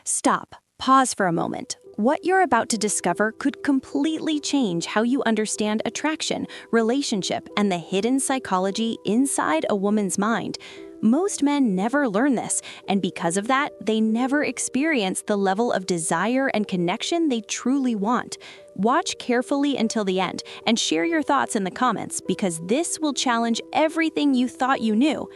Stop. Pause for a moment. What you're about to discover could completely change how you understand attraction, relationship, and the hidden psychology inside a woman's mind. Most men never learn this, and because of that, they never experience the level of desire and connection they truly want. Watch carefully until the end and share your thoughts in the comments because this will challenge everything you thought you knew.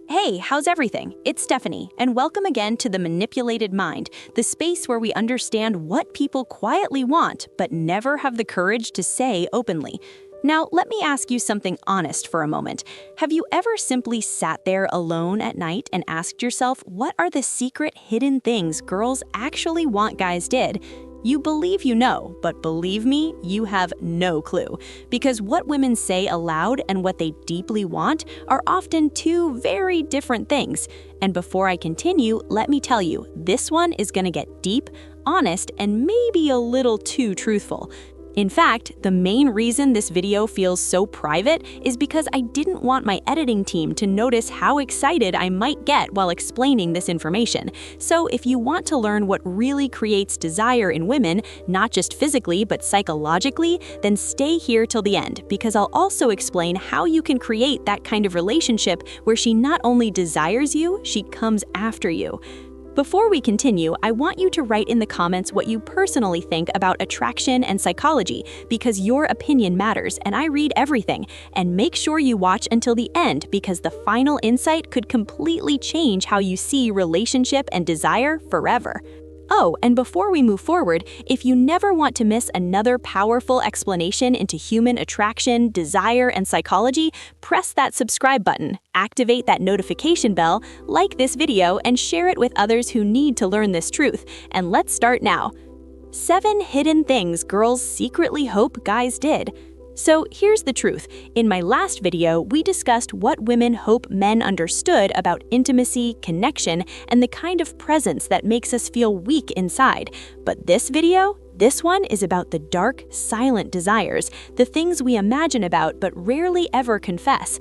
Hey, how's everything? It's Stephanie, and welcome again to The Manipulated Mind, the space where we understand what people quietly want but never have the courage to say openly. Now, let me ask you something honest for a moment. Have you ever simply sat there alone at night and asked yourself, what are the secret hidden things girls actually want guys did? You believe you know, but believe me, you have no clue. Because what women say aloud and what they deeply want are often two very different things. And before I continue, let me tell you, this one is gonna get deep, honest, and maybe a little too truthful. In fact, the main reason this video feels so private is because I didn't want my editing team to notice how excited I might get while explaining this information. So if you want to learn what really creates desire in women, not just physically but psychologically, then stay here till the end because I'll also explain how you can create that kind of relationship where she not only desires you, she comes after you. Before we continue, I want you to write in the comments what you personally think about attraction and psychology, because your opinion matters and I read everything. And make sure you watch until the end because the final insight could completely change how you see relationship and desire forever. Oh, and before we move forward, if you never want to miss another powerful explanation into human attraction, desire, and psychology, press that subscribe button, activate that notification bell, like this video, and share it with others who need to learn this truth. And let's start now. 7 hidden things girls secretly hope guys did. So here's the truth. In my last video, we discussed what women hope men understood about intimacy, connection, and the kind of presence that makes us feel weak inside. But this one is about the dark, silent desires, the things we imagine about but rarely ever confess.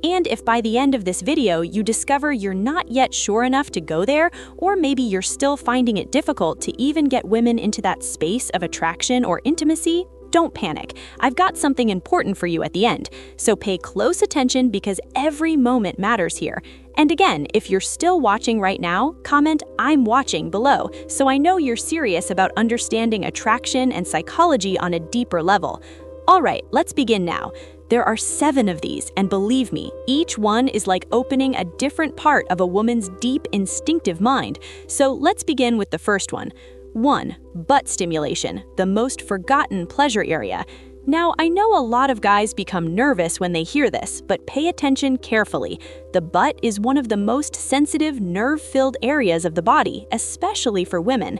And if by the end of this video you discover you're not yet sure enough to go there, or maybe you're still finding it difficult to even get women into that space of attraction or intimacy, don't panic. I've got something important for you at the end, so pay close attention because every moment matters here. And again, if you're still watching right now, comment "I'm watching" below so I know you're serious about understanding attraction and psychology on a deeper level. Alright, let's begin now. There are 7 of these, and believe me, each one is like opening a different part of a woman's deep instinctive mind. So let's begin with the first one. 1. Butt stimulation, the most forgotten pleasure area. Now, I know a lot of guys become nervous when they hear this, but pay attention carefully. The butt is one of the most sensitive, nerve-filled areas of the body, especially for women.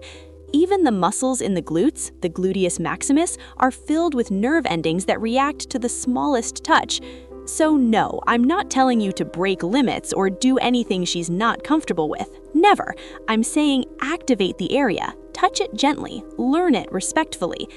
Even the muscles in the glutes, the gluteus maximus, are filled with nerve endings that react to the smallest touch. So no, I'm not telling you to break limits or do anything she's not comfortable with. Never. I'm saying activate the area, touch it gently, learn it respectfully.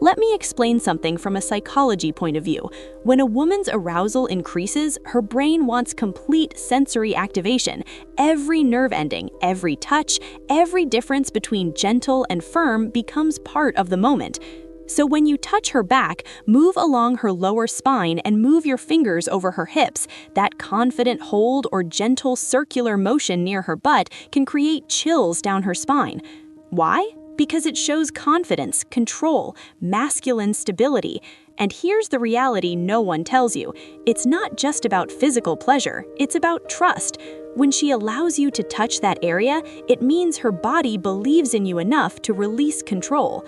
Let me explain something from a psychology point of view. When a woman's arousal increases, her brain wants complete sensory activation. Every nerve ending, every touch, every difference between gentle and firm becomes part of the moment. So when you touch her back, move along her lower spine and move your fingers over her hips. That confident hold or gentle circular motion near her butt can create chills down her spine. Why? Because it shows confidence, control, masculine stability. And here's the reality no one tells you. It's not just about physical pleasure, it's about trust. When she allows you to touch that area, it means her body believes in you enough to release control.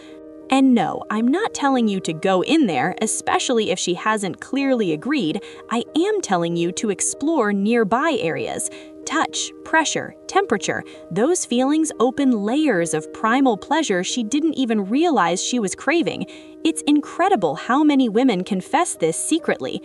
And no, I'm not telling you to go in there, especially if she hasn't clearly agreed. I am telling you to explore nearby areas. Touch, pressure, temperature, those feelings open layers of primal pleasure she didn't even realize she was craving. It's incredible how many women confess this secretly.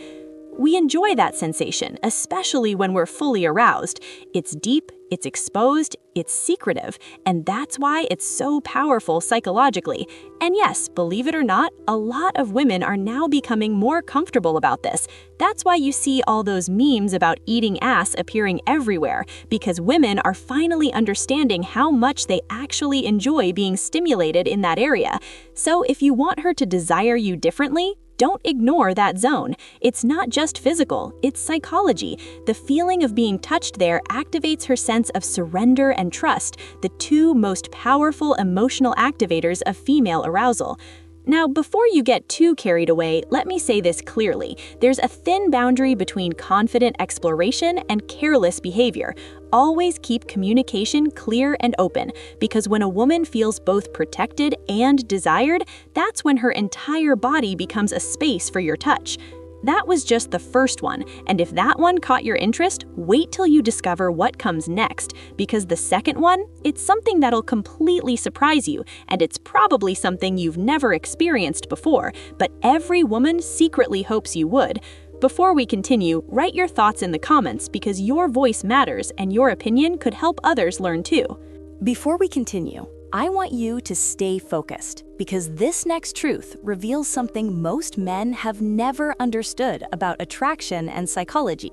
We enjoy that sensation, especially when we're fully aroused. It's deep, it's exposed, it's secretive, and that's why it's so powerful psychologically. And yes, believe it or not, a lot of women are now becoming more comfortable about this. That's why you see all those memes about eating ass appearing everywhere, because women are finally understanding how much they actually enjoy being stimulated in that area. So if you want her to desire you differently, don't ignore that zone. It's not just physical, it's psychology. The feeling of being touched there activates her sense of surrender and trust, the two most powerful emotional activators of female arousal. Now, before you get too carried away, let me say this clearly. There's a thin boundary between confident exploration and careless behavior. Always keep communication clear and open, because when a woman feels both protected and desired, that's when her entire body becomes a space for your touch. That was just the first one, and if that one caught your interest, wait till you discover what comes next, because the second one, it's something that'll completely surprise you, and it's probably something you've never experienced before, but every woman secretly hopes you would. Before we continue, write your thoughts in the comments, because your voice matters and your opinion could help others learn too. Before we continue, I want you to stay focused, because this next truth reveals something most men have never understood about attraction and psychology.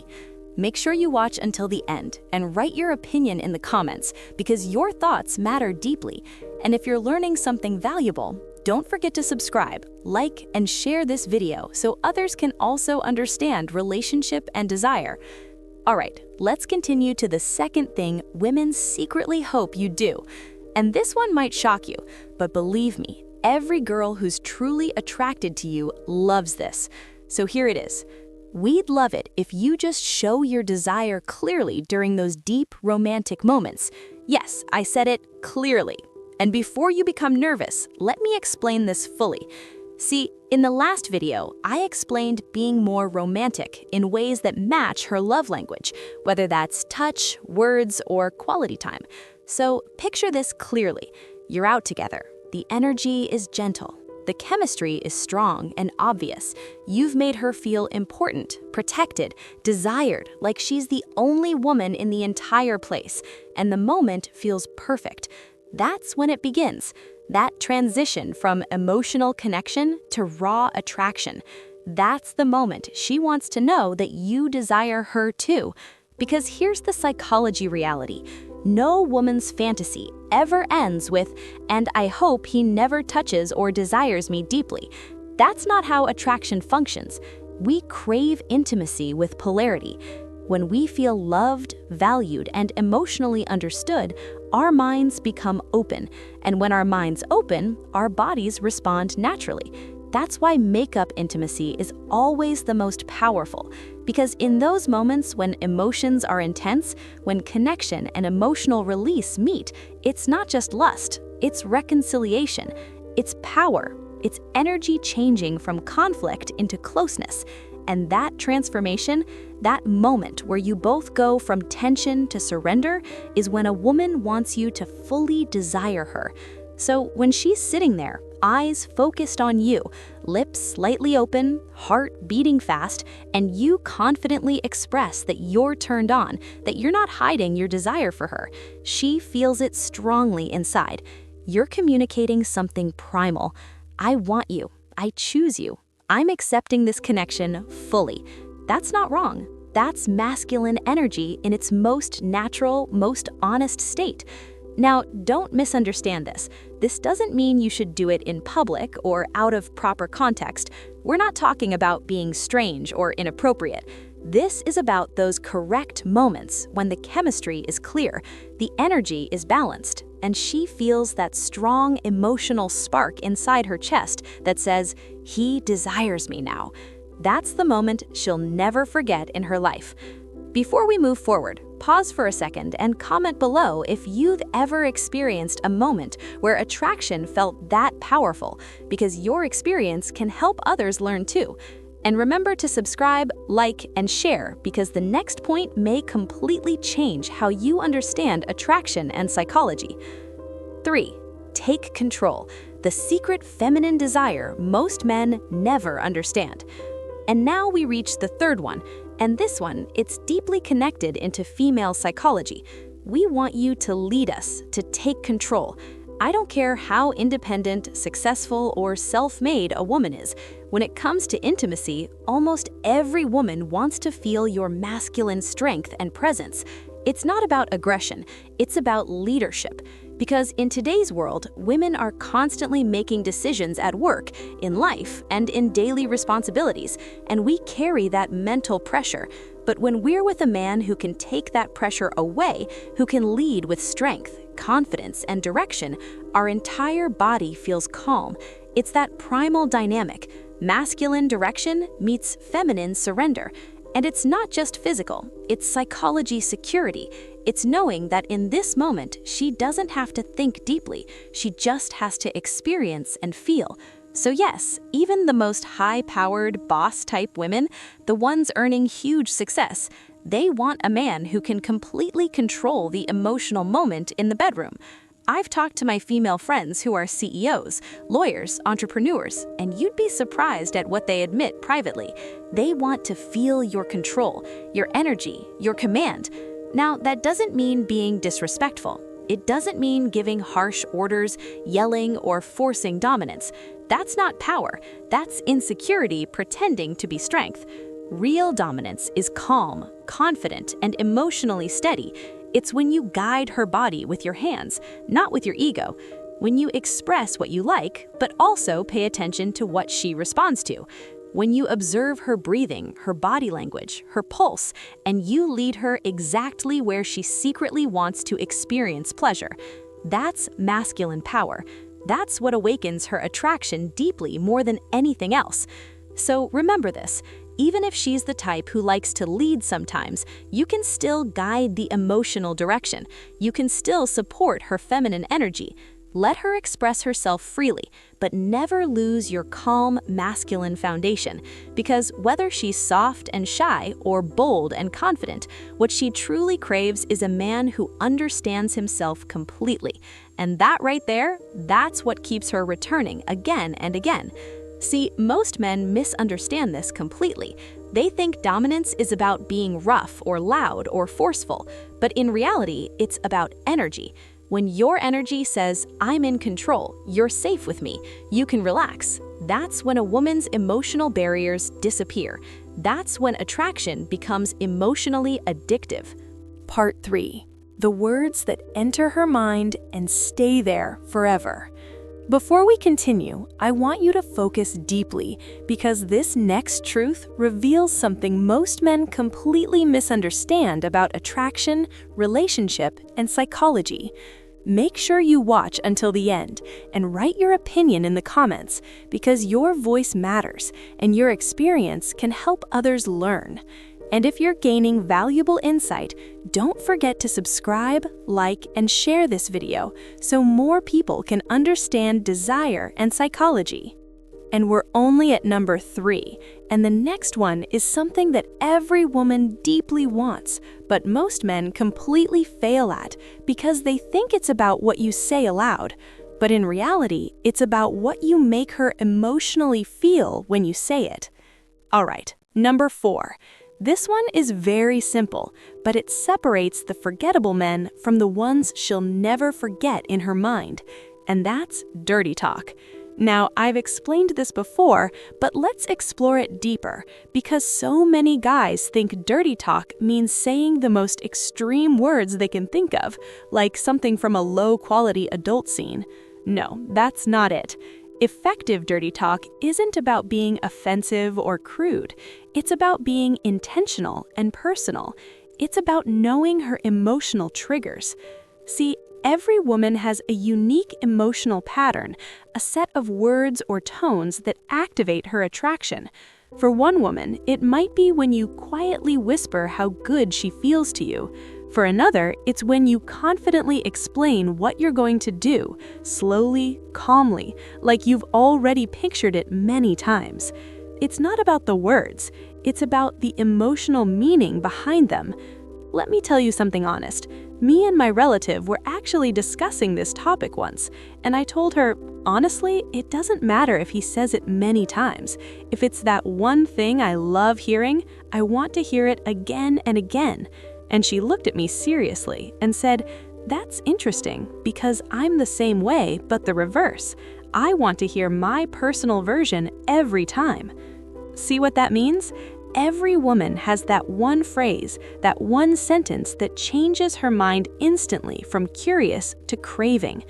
Make sure you watch until the end and write your opinion in the comments, because your thoughts matter deeply. And if you're learning something valuable, don't forget to subscribe, like, and share this video so others can also understand relationship and desire. All right, let's continue to the second thing women secretly hope you do. And this one might shock you, but believe me, every girl who's truly attracted to you loves this. So here it is. We'd love it if you just show your desire clearly during those deep romantic moments. Yes, I said it clearly. And before you become nervous, let me explain this fully. See, in the last video, I explained being more romantic in ways that match her love language, whether that's touch, words, or quality time. So picture this clearly. You're out together. The energy is gentle. The chemistry is strong and obvious. You've made her feel important, protected, desired, like she's the only woman in the entire place, and the moment feels perfect. That's when it begins. That transition from emotional connection to raw attraction. That's the moment she wants to know that you desire her too. Because here's the psychology reality. No woman's fantasy ever ends with, "and I hope he never touches or desires me deeply." That's not how attraction functions. We crave intimacy with polarity. When we feel loved, valued, and emotionally understood, our minds become open. And when our minds open, our bodies respond naturally. That's why makeup intimacy is always the most powerful, because in those moments when emotions are intense, when connection and emotional release meet, it's not just lust, it's reconciliation, it's power, it's energy changing from conflict into closeness. And that transformation, that moment where you both go from tension to surrender, is when a woman wants you to fully desire her. So when she's sitting there, eyes focused on you, lips slightly open, heart beating fast, and you confidently express that you're turned on, that you're not hiding your desire for her, she feels it strongly inside. You're communicating something primal. I want you. I choose you. I'm accepting this connection fully. That's not wrong. That's masculine energy in its most natural, most honest state. Now, don't misunderstand this. This doesn't mean you should do it in public or out of proper context. We're not talking about being strange or inappropriate. This is about those correct moments when the chemistry is clear, the energy is balanced, and she feels that strong emotional spark inside her chest that says, "He desires me now." That's the moment she'll never forget in her life. Before we move forward, pause for a second and comment below if you've ever experienced a moment where attraction felt that powerful, because your experience can help others learn too. And remember to subscribe, like, and share, because the next point may completely change how you understand attraction and psychology. 3. Take control. The secret feminine desire most men never understand. And now we reach the third one. And this one, it's deeply connected into female psychology. We want you to lead us, to take control. I don't care how independent, successful, or self-made a woman is. When it comes to intimacy, almost every woman wants to feel your masculine strength and presence. It's not about aggression, it's about leadership. Because in today's world, women are constantly making decisions at work, in life, and in daily responsibilities, and we carry that mental pressure. But when we're with a man who can take that pressure away, who can lead with strength, confidence, and direction, our entire body feels calm. It's that primal dynamic. Masculine direction meets feminine surrender. And it's not just physical, it's psychology security. It's knowing that in this moment, she doesn't have to think deeply, she just has to experience and feel. So yes, even the most high-powered, boss-type women, the ones earning huge success, they want a man who can completely control the emotional moment in the bedroom. I've talked to my female friends who are CEOs, lawyers, entrepreneurs, and you'd be surprised at what they admit privately. They want to feel your control, your energy, your command. Now, that doesn't mean being disrespectful. It doesn't mean giving harsh orders, yelling, or forcing dominance. That's not power. That's insecurity pretending to be strength. Real dominance is calm, confident, and emotionally steady. It's when you guide her body with your hands, not with your ego. When you express what you like, but also pay attention to what she responds to. When you observe her breathing, her body language, her pulse, and you lead her exactly where she secretly wants to experience pleasure. That's masculine power. That's what awakens her attraction deeply more than anything else. So remember this. Even if she's the type who likes to lead sometimes, you can still guide the emotional direction. You can still support her feminine energy. Let her express herself freely, but never lose your calm, masculine foundation. Because whether she's soft and shy or bold and confident, what she truly craves is a man who understands himself completely. And that right there, that's what keeps her returning again and again. See, most men misunderstand this completely. They think dominance is about being rough or loud or forceful, but in reality, it's about energy. When your energy says, "I'm in control, you're safe with me, you can relax," that's when a woman's emotional barriers disappear. That's when attraction becomes emotionally addictive. Part 3. The words that enter her mind and stay there forever. Before we continue, I want you to focus deeply because this next truth reveals something most men completely misunderstand about attraction, relationship, and psychology. Make sure you watch until the end and write your opinion in the comments because your voice matters and your experience can help others learn. And if you're gaining valuable insight, don't forget to subscribe, like, and share this video so more people can understand desire and psychology. And we're only at number 3, and the next one is something that every woman deeply wants, but most men completely fail at because they think it's about what you say aloud. But in reality, it's about what you make her emotionally feel when you say it. All right, number 4. This one is very simple, but it separates the forgettable men from the ones she'll never forget in her mind, and that's dirty talk. Now, I've explained this before, but let's explore it deeper, because so many guys think dirty talk means saying the most extreme words they can think of, like something from a low-quality adult scene. No, that's not it. Effective dirty talk isn't about being offensive or crude. It's about being intentional and personal. It's about knowing her emotional triggers. See, every woman has a unique emotional pattern, a set of words or tones that activate her attraction. For one woman, it might be when you quietly whisper how good she feels to you. For another, it's when you confidently explain what you're going to do, slowly, calmly, like you've already pictured it many times. It's not about the words, it's about the emotional meaning behind them. Let me tell you something honest. Me and my relative were actually discussing this topic once, and I told her, honestly, it doesn't matter if he says it many times. If it's that one thing I love hearing, I want to hear it again and again. And she looked at me seriously and said, "That's interesting, because I'm the same way, but the reverse. I want to hear my personal version every time." See what that means? Every woman has that one phrase, that one sentence that changes her mind instantly from curious to craving.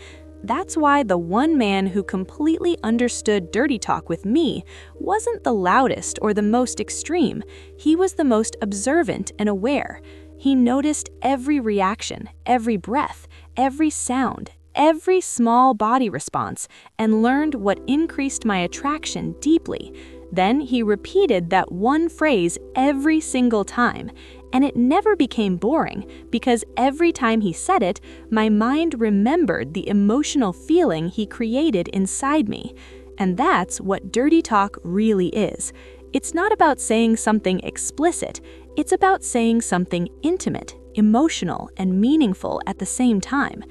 That's why the one man who completely understood dirty talk with me wasn't the loudest or the most extreme. He was the most observant and aware. He noticed every reaction, every breath, every sound, every small body response, and learned what increased my attraction deeply. Then he repeated that one phrase every single time, and it never became boring because every time he said it, my mind remembered the emotional feeling he created inside me. And that's what dirty talk really is. It's not about saying something explicit, it's about saying something intimate, emotional, and meaningful at the same time.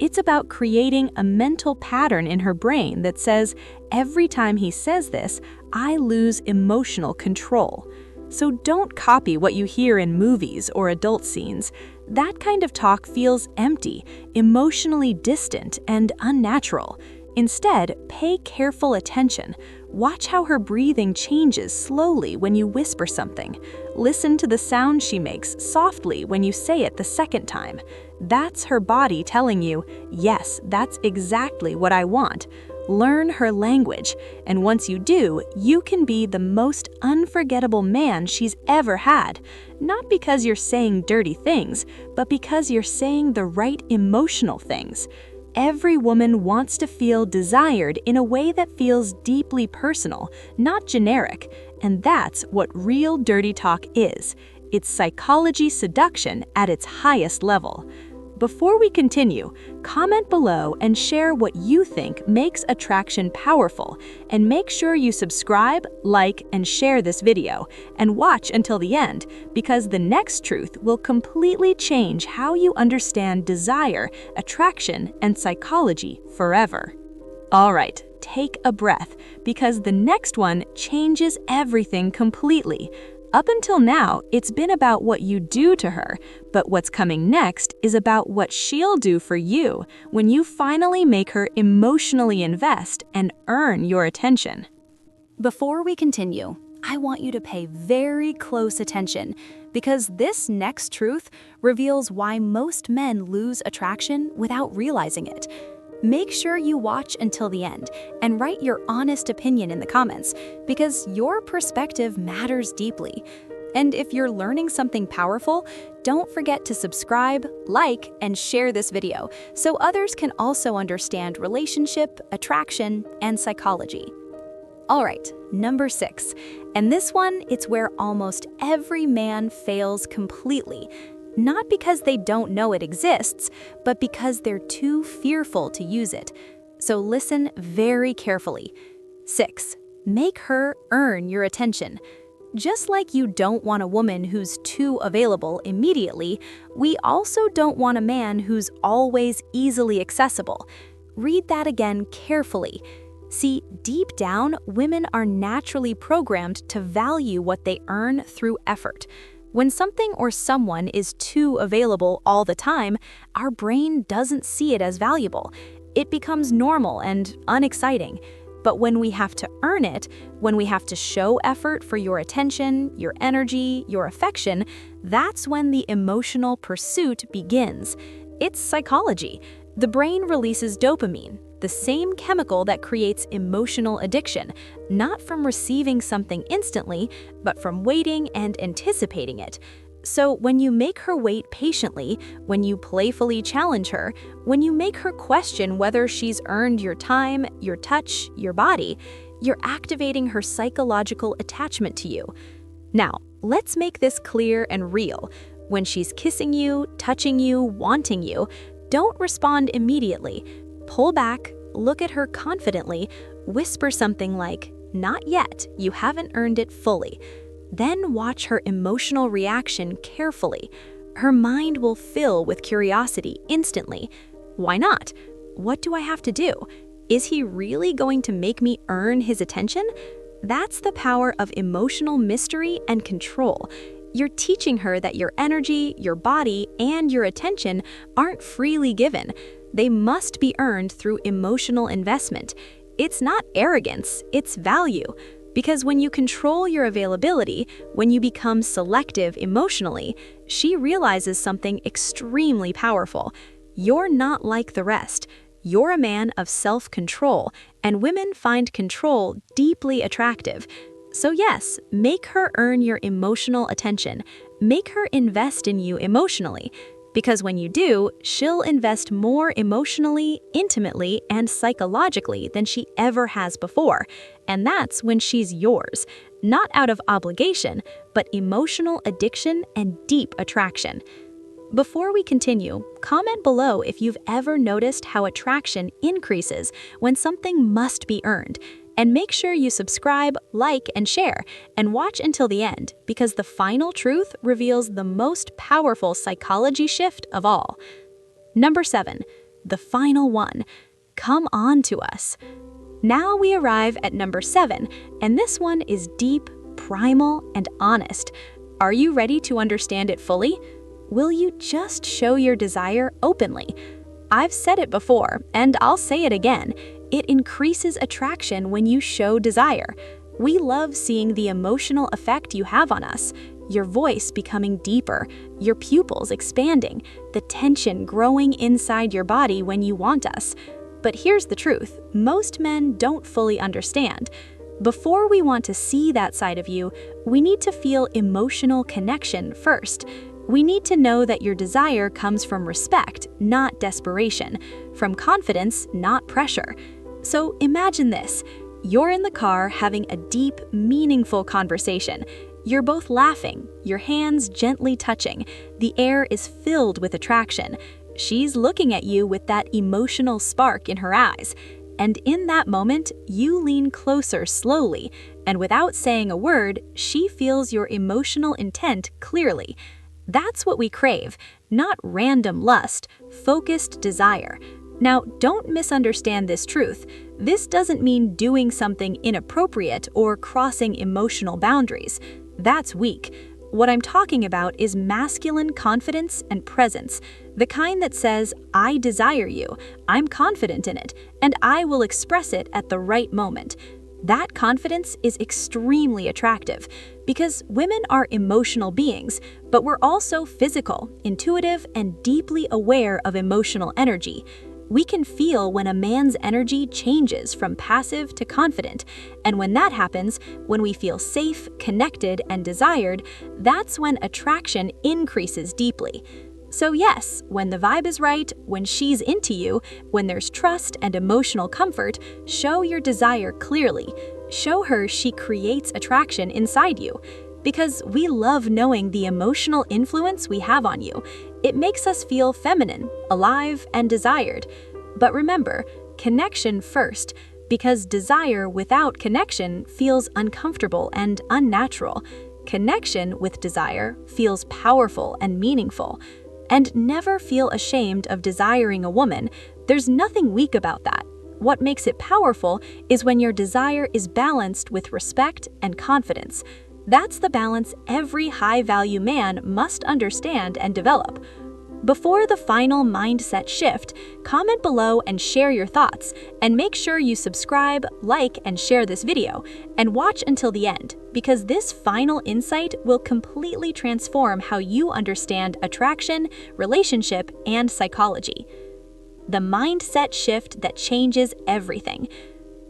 It's about creating a mental pattern in her brain that says, every time he says this, I lose emotional control. So don't copy what you hear in movies or adult scenes. That kind of talk feels empty, emotionally distant, and unnatural. Instead, pay careful attention. Watch how her breathing changes slowly when you whisper something. Listen to the sound she makes softly when you say it the second time. That's her body telling you, yes, that's exactly what I want. Learn her language, and once you do, you can be the most unforgettable man she's ever had. Not because you're saying dirty things, but because you're saying the right emotional things. Every woman wants to feel desired in a way that feels deeply personal, not generic, and that's what real dirty talk is. It's psychology seduction at its highest level. Before we continue, comment below and share what you think makes attraction powerful, and make sure you subscribe, like, and share this video, and watch until the end, because the next truth will completely change how you understand desire, attraction, and psychology forever. All right, take a breath, because the next one changes everything completely. Up until now, it's been about what you do to her, but what's coming next is about what she'll do for you when you finally make her emotionally invest and earn your attention. Before we continue, I want you to pay very close attention, because this next truth reveals why most men lose attraction without realizing it. Make sure you watch until the end and write your honest opinion in the comments, because your perspective matters deeply. And if you're learning something powerful, don't forget to subscribe, like, and share this video so others can also understand relationship, attraction, and psychology. All right, number 6. And this one, it's where almost every man fails completely. Not because they don't know it exists, but because they're too fearful to use it. So listen very carefully. 6. Make her earn your attention. Just like you don't want a woman who's too available immediately, we also don't want a man who's always easily accessible. Read that again carefully. See, deep down, women are naturally programmed to value what they earn through effort. When something or someone is too available all the time, our brain doesn't see it as valuable. It becomes normal and unexciting. But when we have to earn it, when we have to show effort for your attention, your energy, your affection, that's when the emotional pursuit begins. It's psychology. The brain releases dopamine, the same chemical that creates emotional addiction, not from receiving something instantly, but from waiting and anticipating it. So when you make her wait patiently, when you playfully challenge her, when you make her question whether she's earned your time, your touch, your body, you're activating her psychological attachment to you. Now, let's make this clear and real. When she's kissing you, touching you, wanting you, don't respond immediately. Pull back, look at her confidently, whisper something like, "Not yet, you haven't earned it fully." Then watch her emotional reaction carefully. Her mind will fill with curiosity instantly. Why not? What do I have to do? Is he really going to make me earn his attention? That's the power of emotional mystery and control. You're teaching her that your energy, your body, and your attention aren't freely given. They must be earned through emotional investment. It's not arrogance, it's value. Because when you control your availability, when you become selective emotionally, she realizes something extremely powerful. You're not like the rest. You're a man of self-control, and women find control deeply attractive. So yes, make her earn your emotional attention. Make her invest in you emotionally. Because when you do, she'll invest more emotionally, intimately, and psychologically than she ever has before. And that's when she's yours. Not out of obligation, but emotional addiction and deep attraction. Before we continue, comment below if you've ever noticed how attraction increases when something must be earned. And make sure you subscribe, like, and share, and watch until the end, because the final truth reveals the most powerful psychology shift of all. Number 7, the final one, come on to us. Now we arrive at number 7, and this one is deep, primal, and honest. Are you ready to understand it fully? Will you just show your desire openly? I've said it before, and I'll say it again. It increases attraction when you show desire. We love seeing the emotional effect you have on us, your voice becoming deeper, your pupils expanding, the tension growing inside your body when you want us. But here's the truth, most men don't fully understand. Before we want to see that side of you, we need to feel emotional connection first. We need to know that your desire comes from respect, not desperation, from confidence, not pressure. So imagine this. You're in the car having a deep, meaningful conversation. You're both laughing, your hands gently touching. The air is filled with attraction. She's looking at you with that emotional spark in her eyes. And in that moment, you lean closer slowly, and without saying a word, she feels your emotional intent clearly. That's what we crave, not random lust, focused desire. Now, don't misunderstand this truth. This doesn't mean doing something inappropriate or crossing emotional boundaries. That's weak. What I'm talking about is masculine confidence and presence, the kind that says, I desire you, I'm confident in it, and I will express it at the right moment. That confidence is extremely attractive because women are emotional beings, but we're also physical, intuitive, and deeply aware of emotional energy. We can feel when a man's energy changes from passive to confident, and when that happens, when we feel safe, connected, and desired, that's when attraction increases deeply. So yes, when the vibe is right, when she's into you, when there's trust and emotional comfort, show your desire clearly. Show her she creates attraction inside you. Because we love knowing the emotional influence we have on you. It makes us feel feminine, alive, and desired. But remember, connection first, because desire without connection feels uncomfortable and unnatural. Connection with desire feels powerful and meaningful. And never feel ashamed of desiring a woman. There's nothing weak about that. What makes it powerful is when your desire is balanced with respect and confidence. That's the balance every high-value man must understand and develop. Before the final mindset shift, comment below and share your thoughts, and make sure you subscribe, like, and share this video, and watch until the end, because this final insight will completely transform how you understand attraction, relationship, and psychology. The mindset shift that changes everything.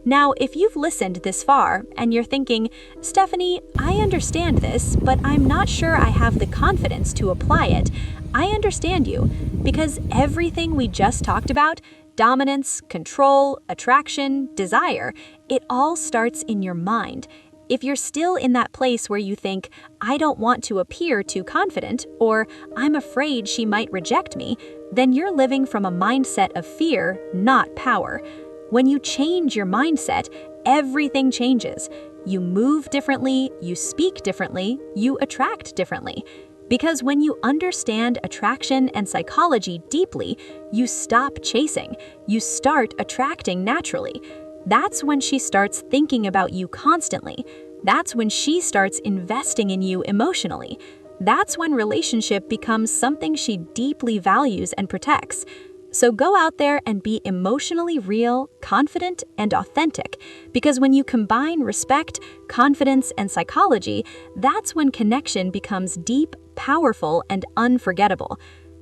Now, if you've listened this far and you're thinking, Stephanie, I understand this, but I'm not sure I have the confidence to apply it, I understand you, because everything we just talked about, dominance, control, attraction, desire, it all starts in your mind. If you're still in that place where you think, I don't want to appear too confident, or I'm afraid she might reject me, then you're living from a mindset of fear, not power. When you change your mindset, everything changes. You move differently, you speak differently, you attract differently. Because when you understand attraction and psychology deeply, you stop chasing, you start attracting naturally. That's when she starts thinking about you constantly. That's when she starts investing in you emotionally. that's when relationship becomes something she deeply values and protects. So go out there and be emotionally real, confident, and authentic, because when you combine respect, confidence, and psychology, that's when connection becomes deep, powerful, and unforgettable.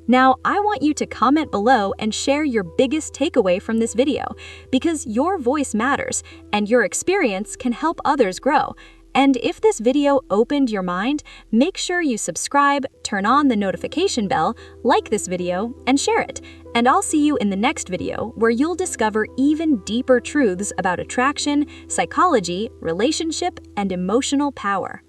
Now, I want you to comment below and share your biggest takeaway from this video, because your voice matters, and your experience can help others grow. And if this video opened your mind, make sure you subscribe, turn on the notification bell, like this video, and share it. And I'll see you in the next video where you'll discover even deeper truths about attraction, psychology, relationship, and emotional power.